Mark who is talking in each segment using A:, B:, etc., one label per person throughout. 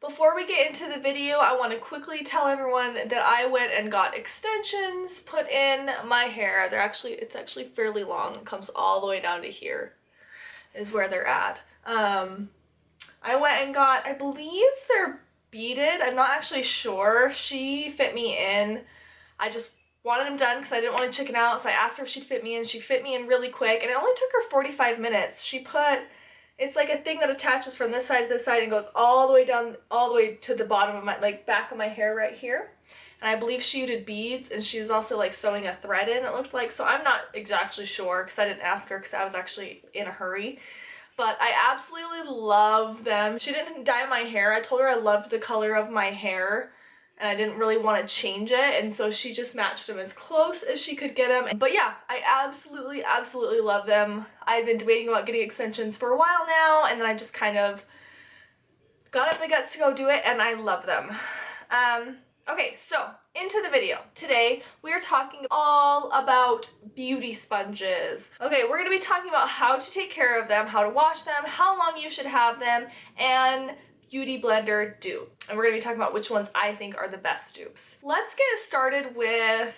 A: Before we get into the video, I want to quickly tell everyone that I went and got extensions put in my hair. It's actually fairly long. It comes all the way down to here is where they're at. I went and got, I believe they're beaded. I'm not actually sure. She fit me in. I just wanted them done because I didn't want to chicken out, so I asked her if she'd fit me in. She fit me in really quick, and it only took her 45 minutes. She put, it's like a thing that attaches from this side to this side and goes all the way down, all the way to the bottom of my, like back of my hair right here. And I believe she did beads, and she was also like sewing a thread in, it looked like. So I'm not exactly sure because I didn't ask her because I was actually in a hurry. But I absolutely love them. She didn't dye my hair. I told her I loved the color of my hair and I didn't really want to change it, and so she just matched them as close as she could get them. But yeah, I absolutely love them. I've been debating about getting extensions for a while now, and then I just kind of got up the guts to go do it, and I love them. Okay, so into the video. Today we are talking all about beauty sponges. Okay, we're going to be talking about how to take care of them, how to wash them, how long you should have them, and beauty blender dupe. And we're going to be talking about which ones I think are the best dupes. Let's get started with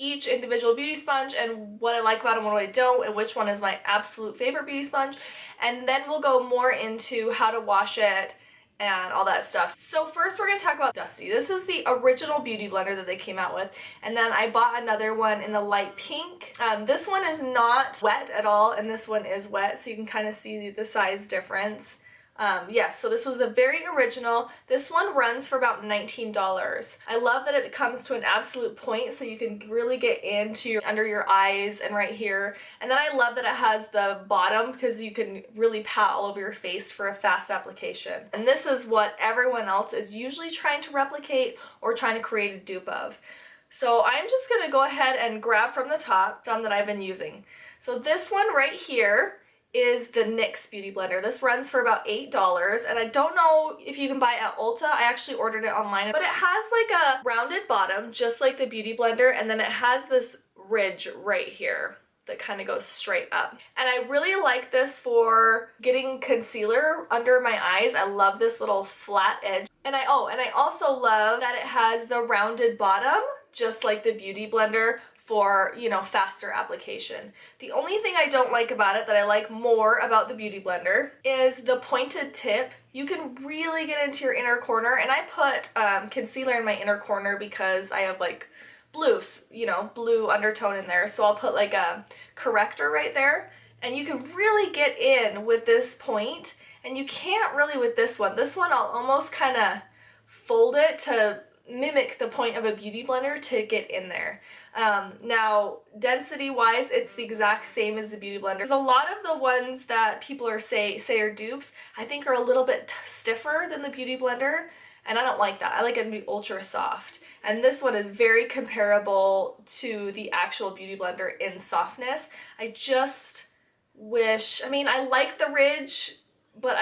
A: each individual beauty sponge and what I like about them, what I don't, and which one is my absolute favorite beauty sponge. And then we'll go more into how to wash it and all that stuff. So first we're going to talk about Dusty. This is the original beauty blender that they came out with, and then I bought another one in the light pink. This one is not wet at all, and this one is wet, so you can kind of see the size difference. Yes, so this was the very original. This one runs for about $19. I love that it comes to an absolute point, so you can really get into under your eyes and right here. And then I love that it has the bottom because you can really pat all over your face for a fast application. And this is what everyone else is usually trying to replicate or trying to create a dupe of. So I'm just going to go ahead and grab from the top some that I've been using. So this one right here is the NYX Beauty Blender. This runs for about $8, and I don't know if you can buy it at Ulta. I actually ordered it online, but it has like a rounded bottom, just like the Beauty Blender, and then it has this ridge right here that kind of goes straight up. And I really like this for getting concealer under my eyes. I love this little flat edge. And I also love that it has the rounded bottom, just like the Beauty Blender, for, you know, faster application. The only thing I don't like about it that I like more about the Beauty Blender is the pointed tip. You can really get into your inner corner, and I put concealer in my inner corner because I have like blues, you know, blue undertone in there, so I'll put like a corrector right there, and you can really get in with this point, and you can't really with this one. This one I'll almost kind of fold it to mimic the point of a beauty blender to get in there. Now, density wise, it's the exact same as the beauty blender. There's a lot of the ones that people are say are dupes, I think are a little bit stiffer than the beauty blender, and I don't like that. I like it to be ultra soft. And this one is very comparable to the actual beauty blender in softness. I just wish, I mean, I like the ridge, but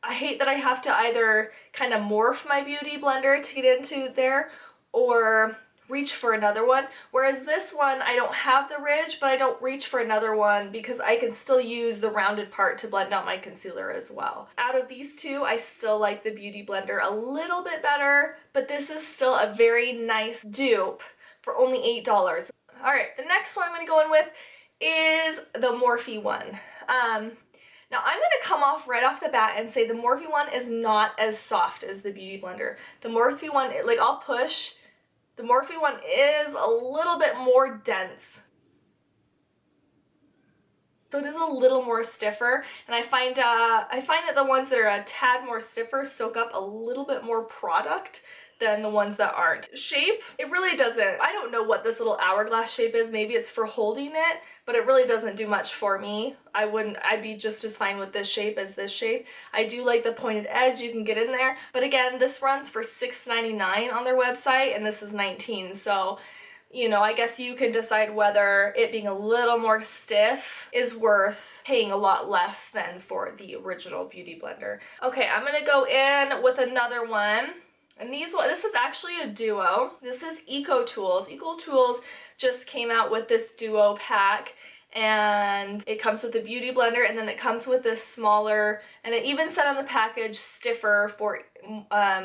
A: I hate that I have to either kind of morph my beauty blender to get into there or reach for another one. Whereas this one, I don't have the ridge, but I don't reach for another one because I can still use the rounded part to blend out my concealer as well. Out of these two, I still like the Beauty Blender a little bit better, but this is still a very nice dupe for only $8. All right, the next one I'm going to go in with is the Morphe one. Now I'm going to come off right off the bat and say the Morphe one is not as soft as the Beauty Blender. The Morphe one, like I'll push, the Morphe one is a little bit more dense. So it is a little more stiffer, and I find that the ones that are a tad more stiffer soak up a little bit more product than the ones that aren't. Shape, it really doesn't, I don't know what this little hourglass shape is. Maybe it's for holding it, but it really doesn't do much for me. I'd be just as fine with this shape as this shape. I do like the pointed edge, you can get in there, but again, this runs for $6.99 on their website, and this is $19, so you know, I guess you can decide whether it being a little more stiff is worth paying a lot less than for the original Beauty Blender. Okay, I'm gonna go in with another one. And this is actually a duo. This is Eco Tools. Eco Tools just came out with this duo pack, and it comes with a Beauty Blender, and then it comes with this smaller, and it even said on the package, stiffer for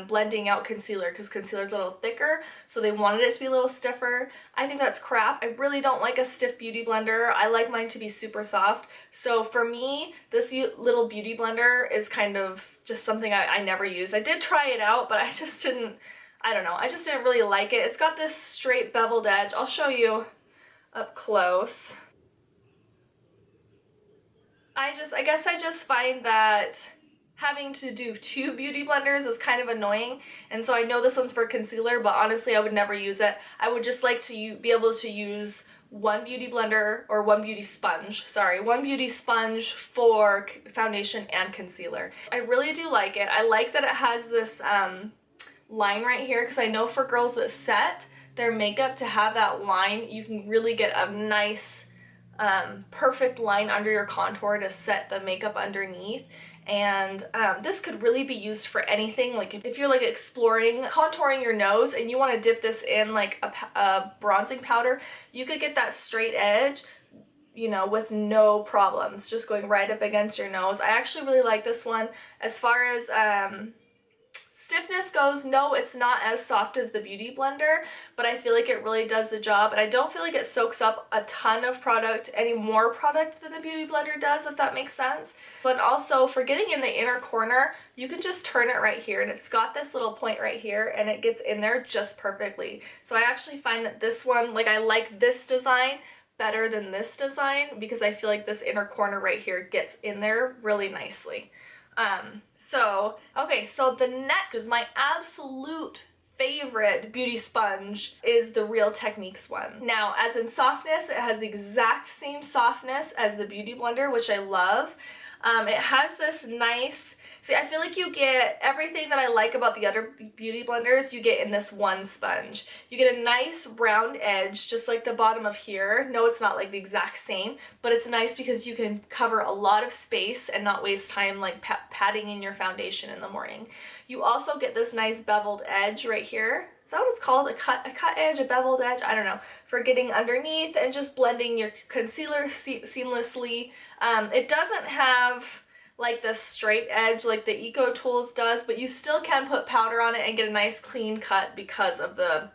A: blending out concealer because concealer's a little thicker, so they wanted it to be a little stiffer. I think that's crap. I really don't like a stiff beauty blender. I like mine to be super soft. So for me, this little beauty blender is kind of just something I never used. I did try it out, but I just didn't, I don't know, I just didn't really like it. It's got this straight beveled edge. I'll show you up close. I guess I just find that having to do 2 beauty blenders is kind of annoying, and so I know this one's for concealer, but honestly I would never use it. I would just like to be able to use one beauty blender, or one beauty sponge for foundation and concealer. I really do like it. I like that it has this line right here, because I know for girls that set their makeup to have that line, you can really get a nice perfect line under your contour to set the makeup underneath. And this could really be used for anything. Like if you're like exploring contouring your nose and you want to dip this in like a bronzing powder, you could get that straight edge, you know, with no problems, just going right up against your nose. I actually really like this one. As far as stiffness goes, no, it's not as soft as the Beauty Blender, but I feel like it really does the job, and I don't feel like it soaks up a ton of product, any more product than the Beauty Blender does, if that makes sense. But also, for getting in the inner corner, you can just turn it right here, and it's got this little point right here, and it gets in there just perfectly. So I actually find that this one, like, I like this design better than this design, because I feel like this inner corner right here gets in there really nicely. Okay, so the next is my absolute favorite beauty sponge is the Real Techniques one. Now, as in softness, it has the exact same softness as the Beauty Blender, which I love. It has this nice, see, I feel like you get everything that I like about the other beauty blenders, you get in this one sponge. You get a nice round edge, just like the bottom of here. No, it's not like the exact same, but it's nice because you can cover a lot of space and not waste time like patting in your foundation in the morning. You also get this nice beveled edge right here. Is that what it's called? A cut edge, a beveled edge? I don't know. For getting underneath and just blending your concealer seamlessly. It doesn't have like the straight edge like the Eco Tools does, but you still can put powder on it and get a nice clean cut because of the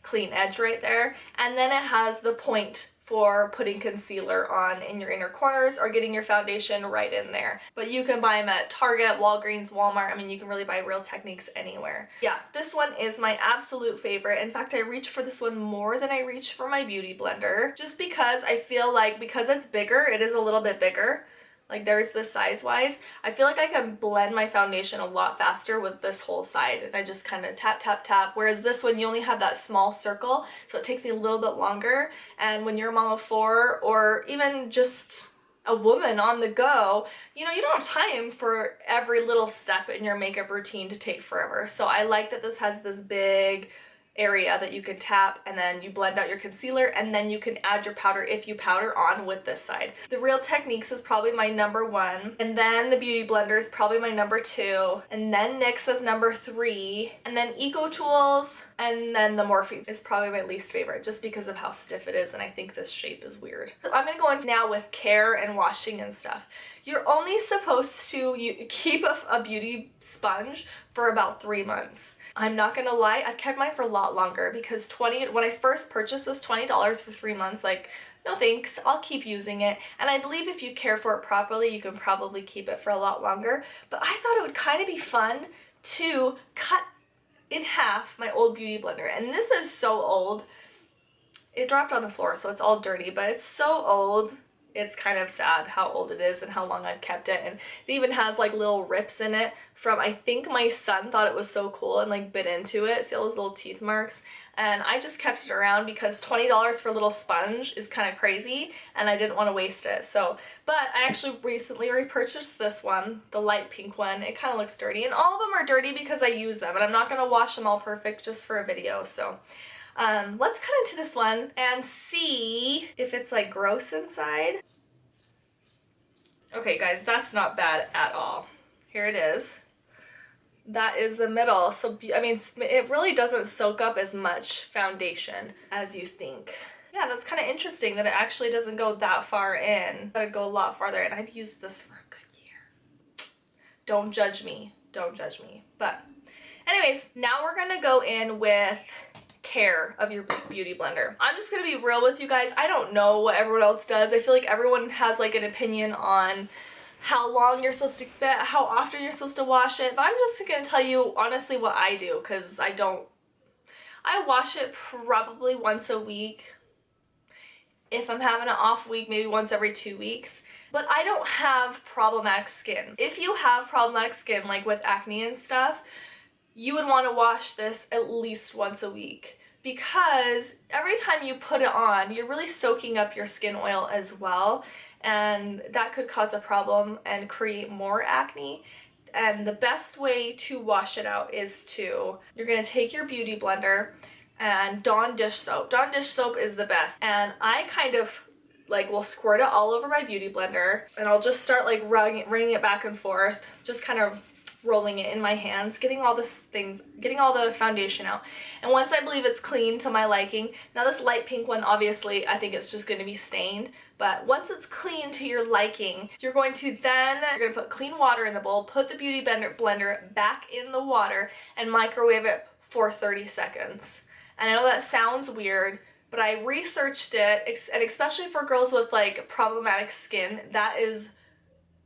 A: clean edge right there. And then it has the point for putting concealer on in your inner corners or getting your foundation right in there. But you can buy them at Target, Walgreens, Walmart. I mean, you can really buy Real Techniques anywhere. Yeah, this one is my absolute favorite. In fact, I reach for this one more than I reach for my Beauty Blender, just because I feel like because it's bigger, it is a little bit bigger. Like there's the size wise. I feel like I can blend my foundation a lot faster with this whole side, and I just kind of tap, tap, tap. Whereas this one, you only have that small circle, so it takes me a little bit longer. And when you're a mom of 4 or even just a woman on the go, you know, you don't have time for every little step in your makeup routine to take forever. So I like that this has this big area that you can tap, and then you blend out your concealer, and then you can add your powder if you powder on with this side. The Real Techniques is probably my #1, and then the Beauty Blender is probably my #2, and then NYX is #3, and then Eco Tools, and then the Morphe is probably my least favorite just because of how stiff it is, and I think this shape is weird. I'm gonna go in now with care and washing and stuff. You're only supposed to keep a beauty sponge for about 3 months. I'm not gonna lie, I've kept mine for a lot longer because when I first purchased this, $20 for 3 months, like, no thanks, I'll keep using it. And I believe if you care for it properly, you can probably keep it for a lot longer. But I thought it would kind of be fun to cut in half my old Beauty Blender. And this is so old. It dropped on the floor, so it's all dirty, but it's so old. It's kind of sad how old it is and how long I've kept it. And it even has like little rips in it from, I think my son thought it was so cool and like bit into it. See all those little teeth marks? And I just kept it around because $20 for a little sponge is kind of crazy and I didn't want to waste it. So, but I actually recently repurchased this one, the light pink one. It kind of looks dirty, and all of them are dirty because I use them, and I'm not going to wash them all perfect just for a video. So let's cut into this one and see if it's like gross inside. Okay guys, that's not bad at all. Here it is. That is the middle. So, I mean, it really doesn't soak up as much foundation as you think. Yeah, that's kind of interesting that it actually doesn't go that far in, but it'd go a lot farther, and I've used this for a good year. Don't judge me. Don't judge me. But Anyways, now we're gonna go in with care of your beauty blender. I'm just gonna be real with you guys. I don't know what everyone else does. I feel like everyone has like an opinion on how long you're supposed to, how often you're supposed to wash it, but I'm just gonna tell you honestly what I do, because I wash it probably once a week. If I'm having an off week, maybe once every 2 weeks. But I don't have problematic skin. If you have problematic skin, like with acne and stuff, you would want to wash this at least once a week, because every time you put it on, you're really soaking up your skin oil as well, and that could cause a problem and create more acne. And the best way to wash it out is you're going to take your beauty blender and Dawn dish soap. Dawn dish soap is the best, and I kind of like will squirt it all over my beauty blender, and I'll just start like running it back and forth, just kind of rolling it in my hands, getting all the foundation out. And once I believe it's clean to my liking, now this light pink one, obviously I think it's just going to be stained, but once it's clean to your liking, you're going to put clean water in the bowl, put the beauty blender back in the water, and microwave it for 30 seconds. And I know that sounds weird, but I researched it, and especially for girls with like problematic skin, that is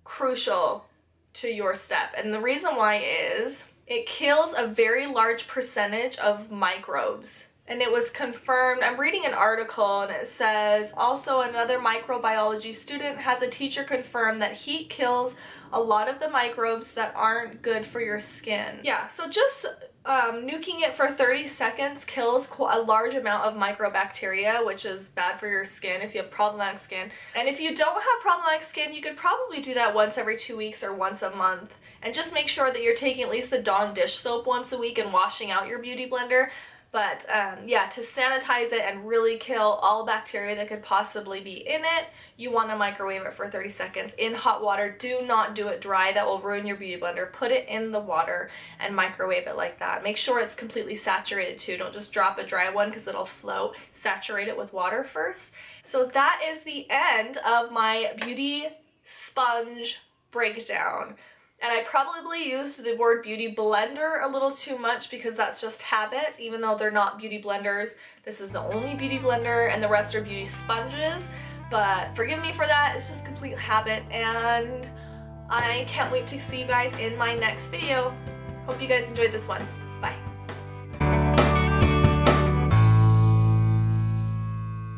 A: crucial to your step. And the reason why is it kills a very large percentage of microbes. And it was confirmed, I'm reading an article, and it says, also another microbiology student has a teacher confirm that heat kills a lot of the microbes that aren't good for your skin. Yeah, so just nuking it for 30 seconds kills a large amount of microbacteria, which is bad for your skin if you have problematic skin. And if you don't have problematic skin, you could probably do that once every 2 weeks or once a month. And just make sure that you're taking at least the Dawn dish soap once a week and washing out your beauty blender. But yeah, to sanitize it and really kill all bacteria that could possibly be in it, you want to microwave it for 30 seconds in hot water. Do not do it dry. That will ruin your beauty blender. Put it in the water and microwave it like that. Make sure it's completely saturated too. Don't just drop a dry one because it'll float. Saturate it with water first. So that is the end of my beauty sponge breakdown. And I probably used the word beauty blender a little too much because that's just habit, even though they're not beauty blenders. This is the only beauty blender and the rest are beauty sponges. But forgive me for that, it's just complete habit, and I can't wait to see you guys in my next video. Hope you guys enjoyed this one.